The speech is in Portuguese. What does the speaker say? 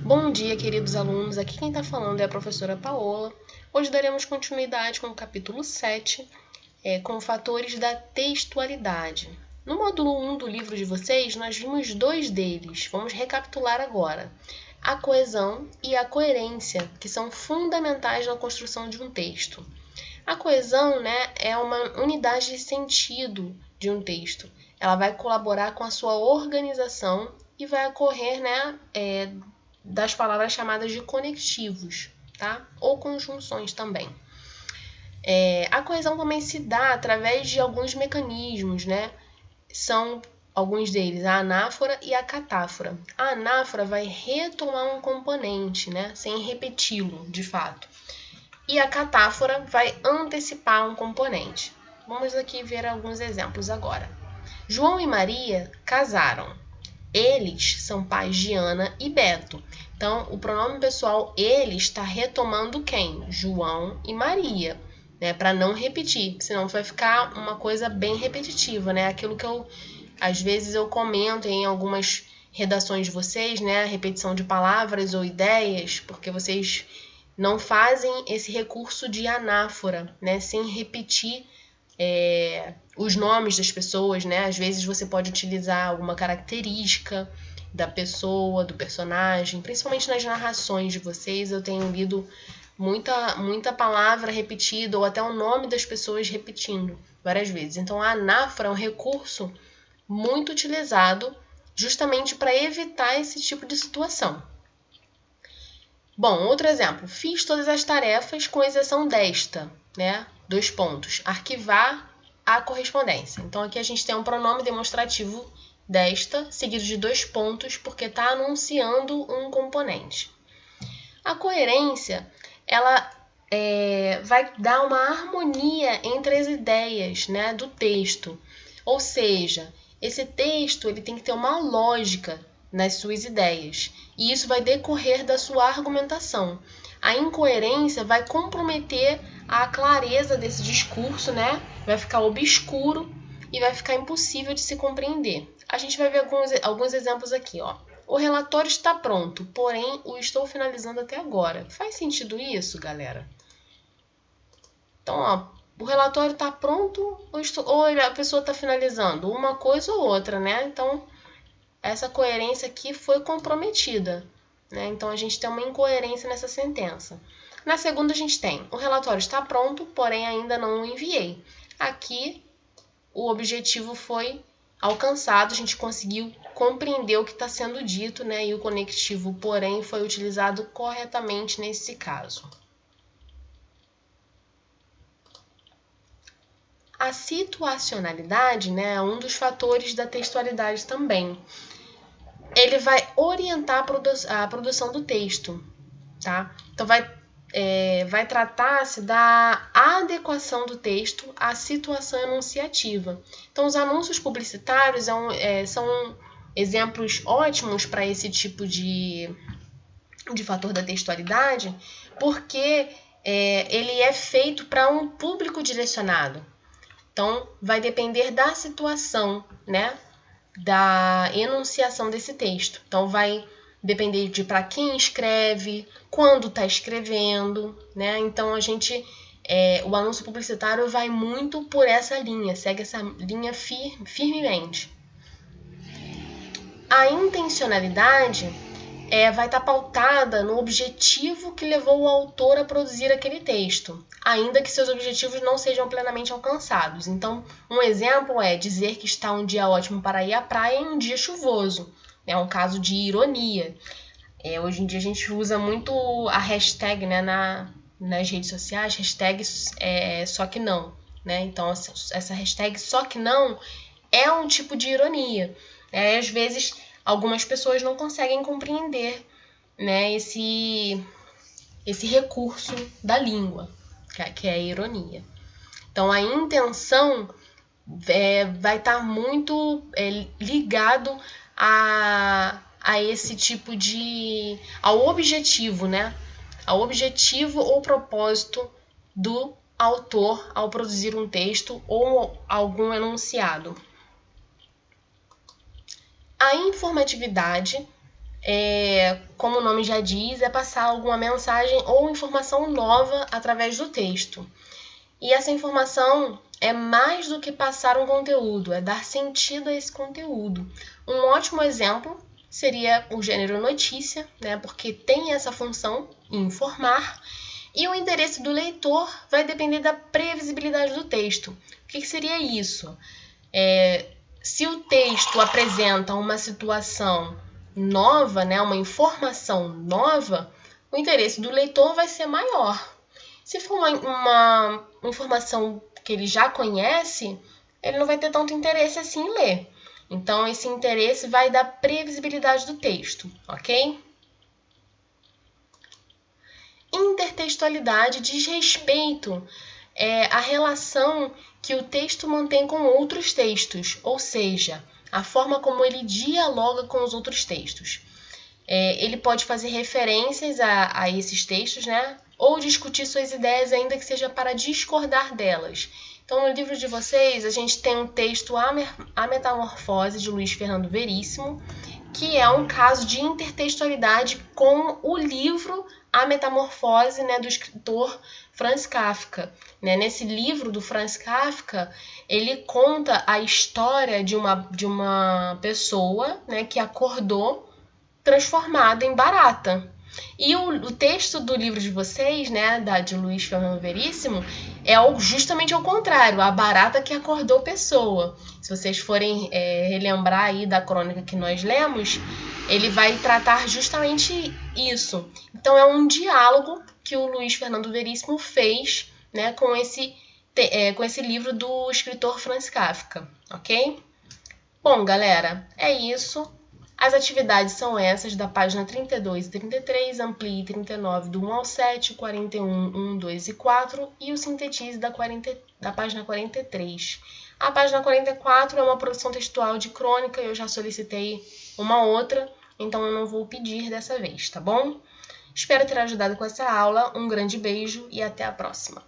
Bom dia, queridos alunos. Aqui quem está falando é a professora Paola. Hoje daremos continuidade com o capítulo 7, com fatores da textualidade. No módulo 1 do livro de vocês, nós vimos dois deles. Vamos recapitular agora. A coesão e a coerência, que são fundamentais na construção de um texto. A coesão, é uma unidade de sentido de um texto. Ela vai colaborar com a sua organização e vai ocorrer, das palavras chamadas de conectivos, tá? Ou conjunções também. A coesão também se dá através de alguns mecanismos, São alguns deles a anáfora e a catáfora. A anáfora vai retomar um componente, sem repeti-lo, de fato. E a catáfora vai antecipar um componente. Vamos aqui ver alguns exemplos agora. João e Maria casaram. Eles são pais de Ana e Beto. Então, o pronome pessoal eles está retomando quem? João e Maria, para não repetir, senão vai ficar uma coisa bem repetitiva, Aquilo que às vezes eu comento em algumas redações de vocês, a repetição de palavras ou ideias, porque vocês não fazem esse recurso de anáfora, sem repetir os nomes das pessoas, Às vezes você pode utilizar alguma característica da pessoa, do personagem, principalmente nas narrações de vocês, eu tenho lido muita palavra repetida ou até o nome das pessoas repetindo várias vezes. Então, a anáfora é um recurso muito utilizado justamente para evitar esse tipo de situação. Bom, outro exemplo. Fiz todas as tarefas com exceção desta, 2 pontos. Arquivar a correspondência. Então, aqui a gente tem um pronome demonstrativo desta, seguido de 2 pontos, porque está anunciando um componente. A coerência, ela vai dar uma harmonia entre as ideias, do texto. Ou seja, esse texto ele tem que ter uma lógica nas suas ideias. E isso vai decorrer da sua argumentação. A incoerência vai comprometer a clareza desse discurso, Vai ficar obscuro e vai ficar impossível de se compreender. A gente vai ver alguns exemplos aqui, ó. O relatório está pronto, porém o estou finalizando até agora. Faz sentido isso, galera? Então, ó, o relatório está pronto ou a pessoa está finalizando? Uma coisa ou outra, Então, essa coerência aqui foi comprometida, Então, a gente tem uma incoerência nessa sentença. Na segunda, a gente tem o relatório está pronto, porém ainda não o enviei. Aqui, o objetivo foi alcançado, a gente conseguiu compreender o que está sendo dito, E o conectivo, porém, foi utilizado corretamente nesse caso. A situacionalidade, é um dos fatores da textualidade também. Ele vai orientar a produção do texto, tá? Então, vai tratar-se da adequação do texto à situação enunciativa. Então, os anúncios publicitários são exemplos ótimos para esse tipo de fator da textualidade, porque ele é feito para um público direcionado. Então, vai depender da situação, da enunciação desse texto. Então, vai depender de para quem escreve, quando está escrevendo, Então, o anúncio publicitário vai muito por essa linha, segue essa linha firmemente. A intencionalidade vai estar pautada no objetivo que levou o autor a produzir aquele texto, ainda que seus objetivos não sejam plenamente alcançados. Então, um exemplo é dizer que está um dia ótimo para ir à praia em um dia chuvoso. É um caso de ironia. Hoje em dia a gente usa muito a hashtag, nas redes sociais, hashtag só que não, Então, essa hashtag só que não é um tipo de ironia. Às vezes, algumas pessoas não conseguem compreender, esse recurso da língua, que é a ironia. Então, a intenção vai estar muito ligado a esse tipo ao objetivo, Ao objetivo ou propósito do autor ao produzir um texto ou algum enunciado. A informatividade como o nome já diz, é passar alguma mensagem ou informação nova através do texto. E essa informação é mais do que passar um conteúdo, é dar sentido a esse conteúdo. Um ótimo exemplo seria o gênero notícia, né, porque tem essa função, informar, e o interesse do leitor vai depender da previsibilidade do texto. O que seria isso? Se o texto apresenta uma situação nova, né, uma informação nova, o interesse do leitor vai ser maior. Se for uma informação que ele já conhece, ele não vai ter tanto interesse assim em ler. Então, esse interesse vai da previsibilidade do texto, ok? Intertextualidade diz respeito à relação que o texto mantém com outros textos, ou seja, a forma como ele dialoga com os outros textos. Ele pode fazer referências a esses textos, né? Ou discutir suas ideias, ainda que seja para discordar delas. Então, no livro de vocês, a gente tem um texto, A Metamorfose, de Luiz Fernando Veríssimo, que é um caso de intertextualidade com o livro A Metamorfose, né, do escritor Franz Kafka. Nesse livro do Franz Kafka, ele conta a história de uma pessoa, né, que acordou transformada em barata. E o texto do livro de vocês, né, de Luiz Fernando Veríssimo, é justamente ao contrário, a barata que acordou pessoa. Se vocês forem relembrar aí da crônica que nós lemos, ele vai tratar justamente isso. Então é um diálogo que o Luiz Fernando Veríssimo fez, né, com esse livro do escritor Franz Kafka, ok? Bom, galera, é isso. As atividades são essas da página 32 e 33, amplie 39 do 1 ao 7, 41, 1, 2 e 4 e o sintetize da página 43. A página 44 é uma produção textual de crônica, eu já solicitei uma outra, então eu não vou pedir dessa vez, tá bom? Espero ter ajudado com essa aula, um grande beijo e até a próxima!